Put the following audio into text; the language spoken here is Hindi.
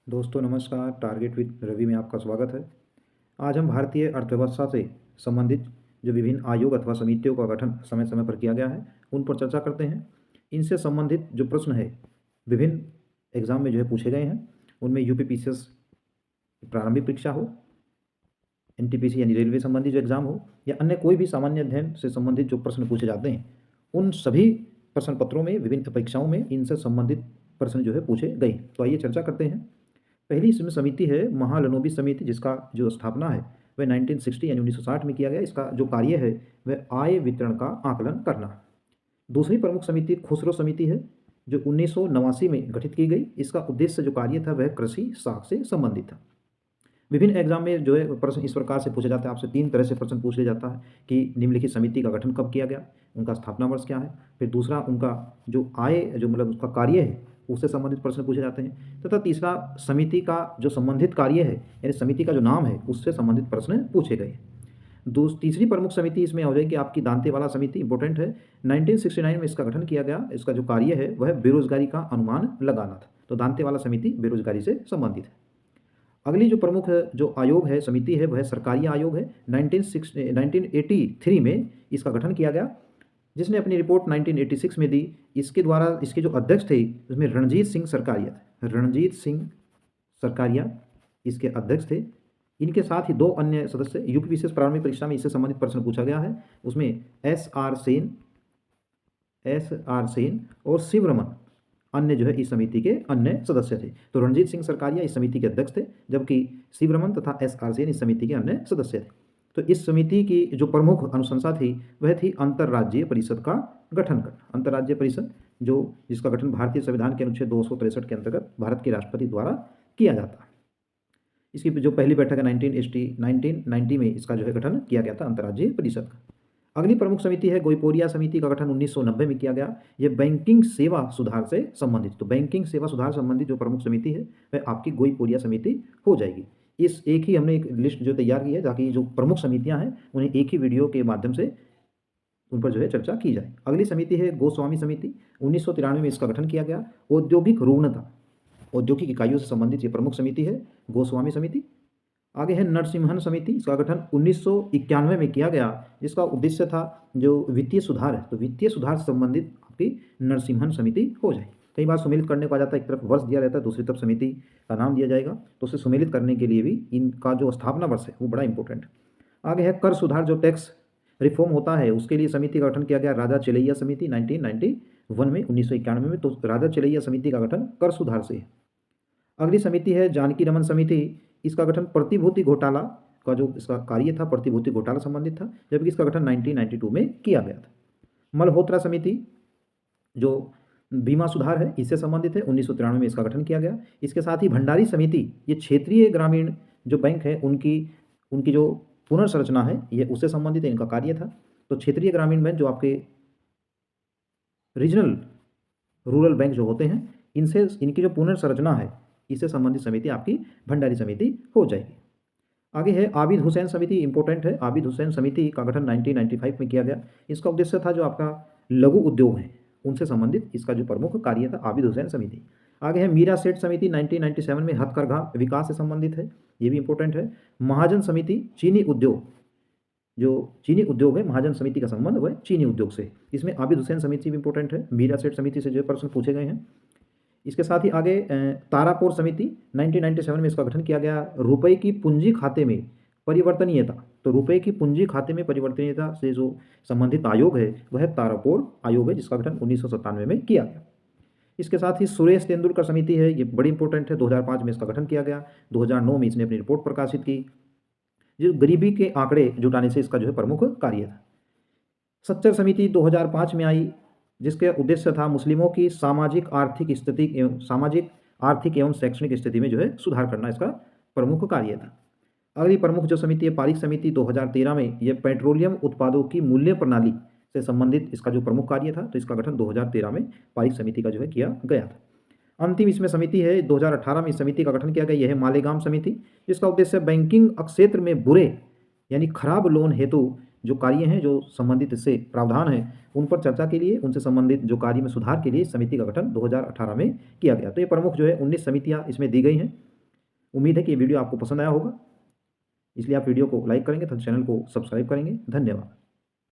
दोस्तों नमस्कार। टारगेट विद रवि में आपका स्वागत है। आज हम भारतीय अर्थव्यवस्था से संबंधित जो विभिन्न आयोग अथवा समितियों का गठन समय समय पर किया गया है उन पर चर्चा करते हैं। इनसे संबंधित जो प्रश्न है विभिन्न एग्जाम में जो है पूछे गए हैं। उनमें यूपीपीसीएस प्रारंभिक परीक्षा हो, एनटीपीसी यानी रेलवे संबंधी जो एग्जाम हो, या अन्य कोई भी सामान्य अध्ययन से संबंधित जो प्रश्न पूछे जाते हैं उन सभी प्रश्न पत्रों में विभिन्न परीक्षाओं में इनसे संबंधित प्रश्न जो है पूछे गए। तो आइए चर्चा करते हैं। पहली इसमें समिति है महालनोबिस समिति, जिसका जो स्थापना है वह 1960 यानी 1960 में किया गया। इसका जो कार्य है वह आय वितरण का आकलन करना। दूसरी प्रमुख समिति खुसरो समिति है, जो 1989 में गठित की गई। इसका उद्देश्य जो कार्य था वह कृषि साख से संबंधित था। विभिन्न एग्जाम में जो है प्रश्न इस प्रकार से पूछे जाते हैं। आपसे तीन तरह से प्रश्न पूछ लिया जाता है कि निम्नलिखित समिति का गठन कब किया गया, उनका स्थापना वर्ष क्या है, फिर दूसरा उनका जो आय जो मतलब उसका कार्य है उससे संबंधित प्रश्न पूछे जाते हैं, तथा तीसरा समिति का जो संबंधित कार्य है यानी समिति का जो नाम है उससे संबंधित प्रश्न पूछे गए। तीसरी प्रमुख समिति इसमें हो जाएगी आपकी दांतेवाला समिति, इंपॉर्टेंट है। 1969 में इसका गठन किया गया। इसका जो कार्य है वह बेरोजगारी का अनुमान लगाना था। तो दांतेवाला समिति बेरोजगारी से संबंधित है। अगली जो प्रमुख जो आयोग है, समिति है, वह सरकारी आयोग है। 1983 में इसका गठन किया गया, जिसने अपनी रिपोर्ट 1986 में दी। इसके द्वारा इसके जो अध्यक्ष थे उसमें रणजीत सिंह सरकारिया थे। रणजीत सिंह सरकारिया इसके अध्यक्ष थे। इनके साथ ही दो अन्य सदस्य, यूपीपीसीएस प्रारंभिक परीक्षा में इससे संबंधित प्रश्न पूछा गया है। उसमें एस आर सेन और शिवरमन अन्य जो है इस समिति के अन्य सदस्य थे। तो रणजीत सिंह सरकारिया इस समिति के अध्यक्ष थे, जबकि शिवरमन तथा एस आर सेन इस समिति के अन्य सदस्य थे। तो इस समिति की जो प्रमुख अनुशंसा थी वह थी अंतर्राज्यीय परिषद का गठन करना। अंतर्राज्यीय परिषद जिसका गठन भारतीय संविधान के अनुच्छेद 263 के अंतर्गत भारत के राष्ट्रपति द्वारा किया जाता है। इसकी जो पहली बैठक है 1990 में इसका जो है गठन किया गया था अंतर्राज्यीय परिषद का। अगली प्रमुख समिति है गोइपोरिया समिति का गठन 1990 में किया गया। यह बैंकिंग सेवा सुधार से संबंधित, तो बैंकिंग सेवा सुधार संबंधित जो प्रमुख समिति है वह आपकी गोइपोरिया समिति हो जाएगी। इस एक ही हमने एक लिस्ट जो तैयार की है ताकि जो प्रमुख समितियां हैं उन्हें एक ही वीडियो के माध्यम से उन पर जो है चर्चा की जाए। अगली समिति है गोस्वामी समिति, 1993 में इसका गठन किया गया। औद्योगिक रुग्णता, औद्योगिक इकाइयों से संबंधित ये प्रमुख समिति है गोस्वामी समिति। आगे है नरसिम्हन समिति, इसका गठन 1991 में किया गया, जिसका उद्देश्य था जो वित्तीय सुधार है। तो वित्तीय सुधार से संबंधित आपकी नरसिम्हन समिति हो जाए। कई बार सुमेलित करने को आ जाता है, एक तरफ वर्ष दिया रहता है, दूसरी तरफ समिति का नाम दिया जाएगा, तो उसे सुमेलित करने के लिए भी इनका जो स्थापना वर्ष है वो बड़ा इंपॉर्टेंट है। आगे है कर सुधार, जो टैक्स रिफॉर्म होता है उसके लिए समिति का गठन किया गया। राजा चेलैया समिति 1991 में 1991 में, तो राजा चेलैया समिति का गठन कर सुधार से है। अगली समिति है जानकी रमन समिति, इसका गठन प्रतिभूति घोटाला का जो इसका कार्य था प्रतिभूति घोटाला संबंधित था, जबकि इसका गठन 1992 में किया गया था। मल्होत्रा समिति जो बीमा सुधार है इससे संबंधित है, 1993 में इसका गठन किया गया। इसके साथ ही भंडारी समिति, ये क्षेत्रीय ग्रामीण जो बैंक है उनकी जो पुनर्संरचना है ये उससे संबंधित है, इनका कार्य था। तो क्षेत्रीय ग्रामीण बैंक जो आपके रीजनल रूरल बैंक जो होते हैं इनसे इनकी जो पुनर्संरचना है इससे संबंधित समिति आपकी भंडारी समिति हो जाएगी। आगे है आबिद हुसैन समिति, इंपॉर्टेंट है। आबिद हुसैन समिति का गठन 1995 में किया गया। इसका उद्देश्य था जो आपका लघु उद्योग है उनसे संबंधित इसका जो प्रमुख कार्य था आबिद हुसैन समिति। आगे है मीरा सेठ समिति, 1997 में हथकरघा विकास से संबंधित है, ये भी इंपॉर्टेंट है। महाजन समिति चीनी उद्योग, जो चीनी उद्योग है महाजन समिति का संबंध वह चीनी उद्योग से, इसमें आबिद हुसैन समिति भी इंपॉर्टेंट है। मीरा सेठ समिति से जो प्रश्न पूछे गए हैं। इसके साथ ही आगे तारापुर समिति 1997 में इसका गठन किया गया। रुपए की पूंजी खाते में परिवर्तनीयता, तो रुपए की पूंजी खाते में परिवर्तनीयता से जो संबंधित आयोग है वह तारापुर आयोग है, जिसका गठन 1997 में किया गया। इसके साथ ही सुरेश तेंदुलकर समिति है, ये बड़ी इंपॉर्टेंट है। 2005 में इसका गठन किया गया। 2009 में इसने अपनी रिपोर्ट प्रकाशित की, जो गरीबी के आंकड़े जुटाने से इसका जो है प्रमुख कार्य था। सच्चर समिति 2005 में आई, जिसके उद्देश्य था मुस्लिमों की सामाजिक आर्थिक एवं शैक्षणिक स्थिति में जो है सुधार करना, इसका प्रमुख कार्य था। अगली प्रमुख जो समिति है पारिक समिति 2013 में, यह पेट्रोलियम उत्पादों की मूल्य प्रणाली से संबंधित इसका जो प्रमुख कार्य था, तो इसका गठन 2013 में पारिक समिति का जो है किया गया था। अंतिम इसमें समिति है 2018 में इस समिति का गठन किया गया, यह है मालेगाम समिति, जिसका उद्देश्य बैंकिंग क्षेत्र में बुरे यानी खराब लोन हेतु जो कार्य हैं जो संबंधित इससे प्रावधान है उन पर चर्चा के लिए, उनसे संबंधित जो कार्य में सुधार के लिए समिति का गठन 2018 में किया गया। तो ये प्रमुख जो है 19 समितियां इसमें दी गई हैं। उम्मीद है कि ये वीडियो आपको पसंद आया होगा, इसलिए आप वीडियो को लाइक करेंगे तथा चैनल को सब्सक्राइब करेंगे। धन्यवाद।